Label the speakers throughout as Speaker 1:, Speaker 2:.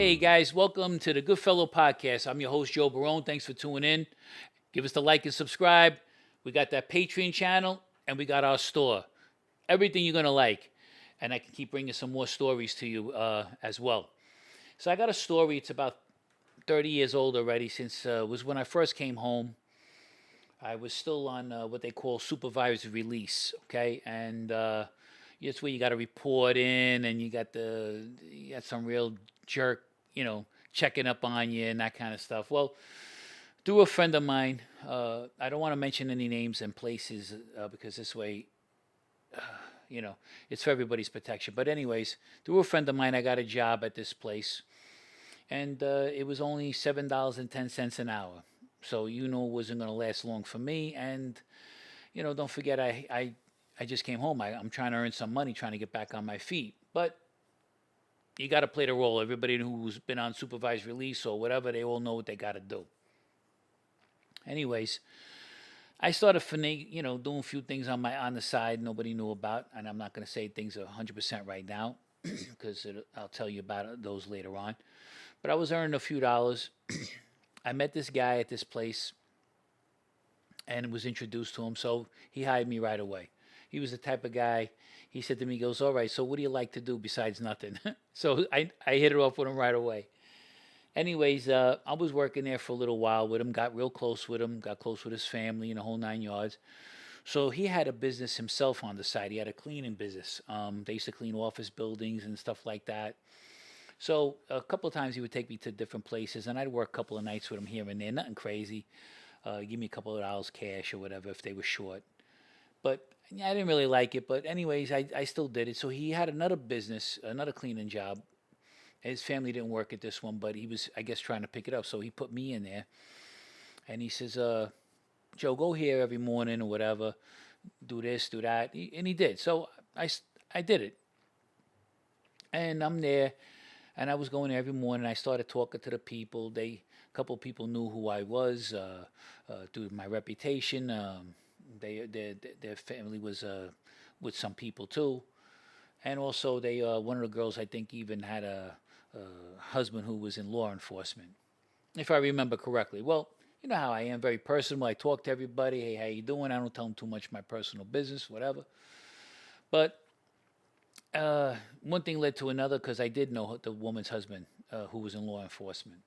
Speaker 1: Hey guys, welcome to the Goodfellow Podcast. I'm your host, Joe Barone. Thanks for tuning in. Give us the like and subscribe. We got that Patreon channel and we got our store. Everything you're going to like. And I can keep bringing some more stories to you as well. So I got a story. It's about 30 years old already since it was when I first came home. I was still on what they call supervised release, okay? And it's where you got to report in and you got some real jerk, checking up on you and that kind of stuff. Well, through a friend of mine, I don't want to mention any names and places because this way, you know, it's for everybody's protection. But anyways, through a friend of mine, I got a job at this place, and it was only $7.10 an hour. So it wasn't going to last long for me. And don't forget, I just came home. I'm trying to earn some money, trying to get back on my feet. But you got to play the role. Everybody who's been on supervised release or whatever, they all know what they got to do. Anyways, I started doing a few things on the side nobody knew about, and I'm not going to say things are 100% right now because I'll tell you about those later on. But I was earning a few dollars. I met this guy at this place and was introduced to him, so he hired me right away. He was the type of guy. He said to me, he goes, "All right, so what do you like to do besides nothing?" So I hit it off with him right away. Anyways, I was working there for a little while with him, got real close with him, got close with his family and the whole 9 yards. So he had a business himself on the side. He had a cleaning business. They used to clean office buildings and stuff like that. So a couple of times he would take me to different places, and I'd work a couple of nights with him here and there. Nothing crazy. Give me a couple of dollars cash or whatever if they were short. But yeah, I didn't really like it. But anyways, I still did it. So he had another business, another cleaning job. His family didn't work at this one, but he was, I guess, trying to pick it up. So he put me in there. And he says, Joe, go here every morning or whatever. Do this, do that. And he did. So I did it. And I'm there. And I was going there every morning. I started talking to the people. A couple of people knew who I was through my reputation. Their family was with some people too. And also, one of the girls, I think, even had a husband who was in law enforcement, if I remember correctly. Well, you know how I am, very personal. I talk to everybody. Hey, how you doing? I don't tell them too much of my personal business, whatever. But one thing led to another because I did know the woman's husband who was in law enforcement.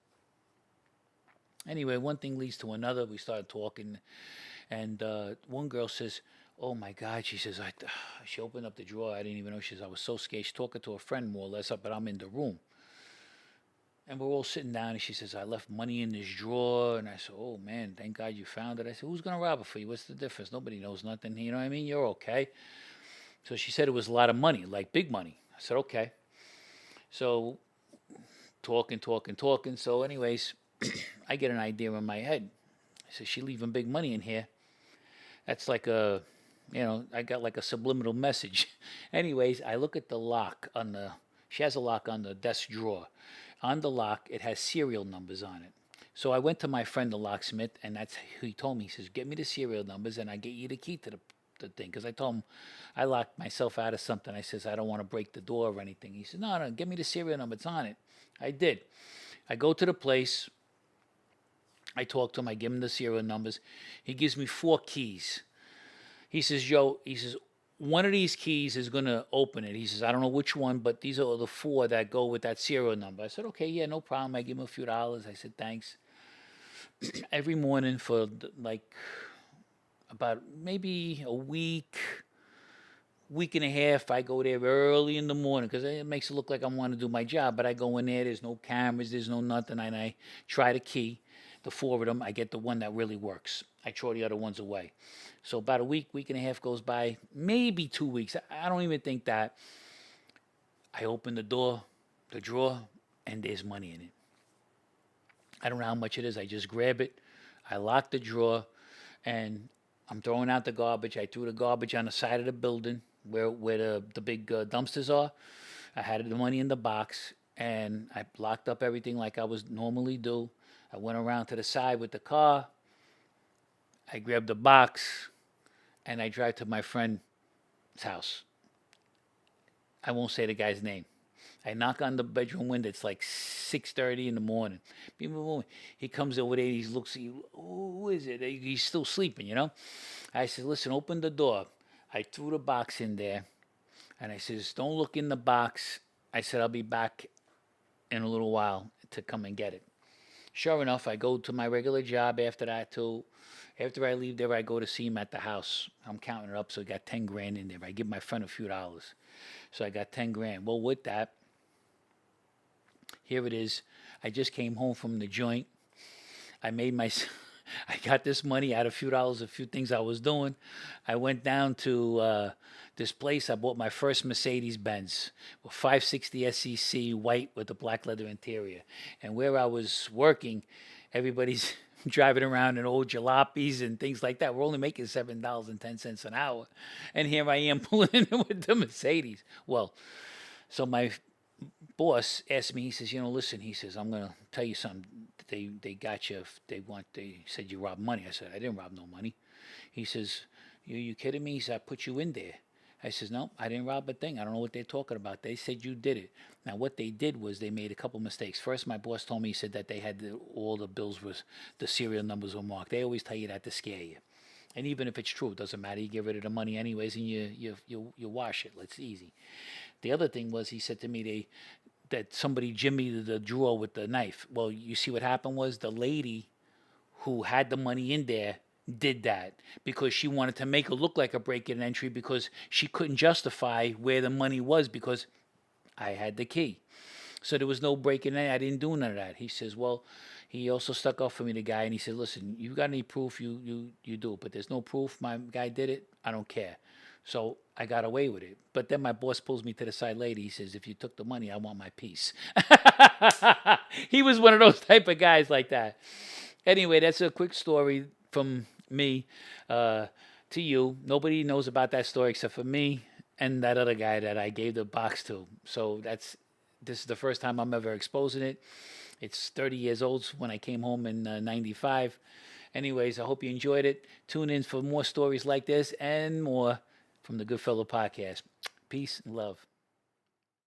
Speaker 1: Anyway, one thing leads to another. We started talking, and one girl says, "Oh my God," she says, she opened up the drawer. I didn't even know. She says, "I was so scared." She's talking to a friend more or less, but I'm in the room. And we're all sitting down, and she says, "I left money in this drawer." And I said, "Oh, man, thank God you found it." I said, "Who's going to rob it for you? What's the difference? Nobody knows nothing. You know what I mean? You're okay." So she said it was a lot of money, like big money. I said, "Okay." So talking. So anyways, I get an idea in my head. I said, "She leaving big money in here. That's like I got like a subliminal message." Anyways, I look at the lock she has a lock on the desk drawer. On the lock, it has serial numbers on it. So I went to my friend, the locksmith, and that's who he told me. He says, "Get me the serial numbers, and I get you the key to the thing." Because I told him I locked myself out of something. I says, "I don't want to break the door or anything." He said, "No, give me the serial number. It's on it." I did. I go to the place. I talk to him. I give him the serial numbers. He gives me 4 keys. He says, "Joe," he says, "one of these keys is going to open it." He says, "I don't know which one, but these are the 4 that go with that serial number." I said, "Okay, yeah, no problem." I give him a few dollars. I said, "Thanks." Every morning for like about maybe a week and a half, I go there early in the morning because it makes it look like I want to do my job. But I go in there, there's no cameras, there's no nothing, and I try the key. The 4 of them, I get the one that really works. I throw the other ones away. So about a week and a half goes by, maybe 2 weeks. I don't even think that. I open the drawer, and there's money in it. I don't know how much it is. I just grab it. I lock the drawer, and I'm throwing out the garbage. I threw the garbage on the side of the building where the big dumpsters are. I had the money in the box, and I locked up everything like I was normally do. I went around to the side with the car. I grabbed the box, and I drive to my friend's house. I won't say the guy's name. I knock on the bedroom window. It's like 6:30 in the morning. He comes over there. He looks. Who is it? He's still sleeping, you know. I said, listen, open the door. I threw the box in there, and I says, don't look in the box. I said, I'll be back in a little while to come and get it. Sure enough, I go to my regular job after that too. After I leave there, I go to see him at the house. I'm counting it up, so I got 10 grand in there. I give my friend a few dollars. So I got 10 grand. Well, with that, here it is. I just came home from the joint. I made my, I got this money out of a few dollars, a few things I was doing. I went down to this place. I bought my first Mercedes Benz, with 560 SEC white with a black leather interior. And where I was working, everybody's driving around in old jalopies and things like that. We're only making $7.10 an hour, and here I am pulling in with the Mercedes. Well, so my boss asked me. He says, listen. He says, I'm gonna tell you something. They got you. They said you robbed money. I said, I didn't rob no money. He says, you kidding me? He said, I put you in there. I says, no, I didn't rob a thing. I don't know what they're talking about. They said you did it. Now, what they did was they made a couple mistakes. First, my boss told me, he said that they had all the bills the serial numbers were marked. They always tell you that to scare you. And even if it's true, it doesn't matter. You get rid of the money anyways, and you wash it. It's easy. The other thing was, he said to me that somebody jimmied the drawer with the knife. Well, you see what happened was the lady who had the money in there did that because she wanted to make it look like a break-in entry because she couldn't justify where the money was because I had the key. So there was no break-in. I didn't do none of that. He says, well, he also stuck up for me, the guy, and he said, listen, you got any proof, you do it. But there's no proof my guy did it. I don't care. So I got away with it. But then my boss pulls me to the side later. He says, if you took the money, I want my piece. He was one of those type of guys like that. Anyway, that's a quick story from me to you. Nobody knows about that story except for me and that other guy that I gave the box to. So this is the first time I'm ever exposing it. It's 30 years old when I came home in 95. Anyways, I hope you enjoyed it. Tune in for more stories like this and more from the Goodfellow Podcast. Peace and love.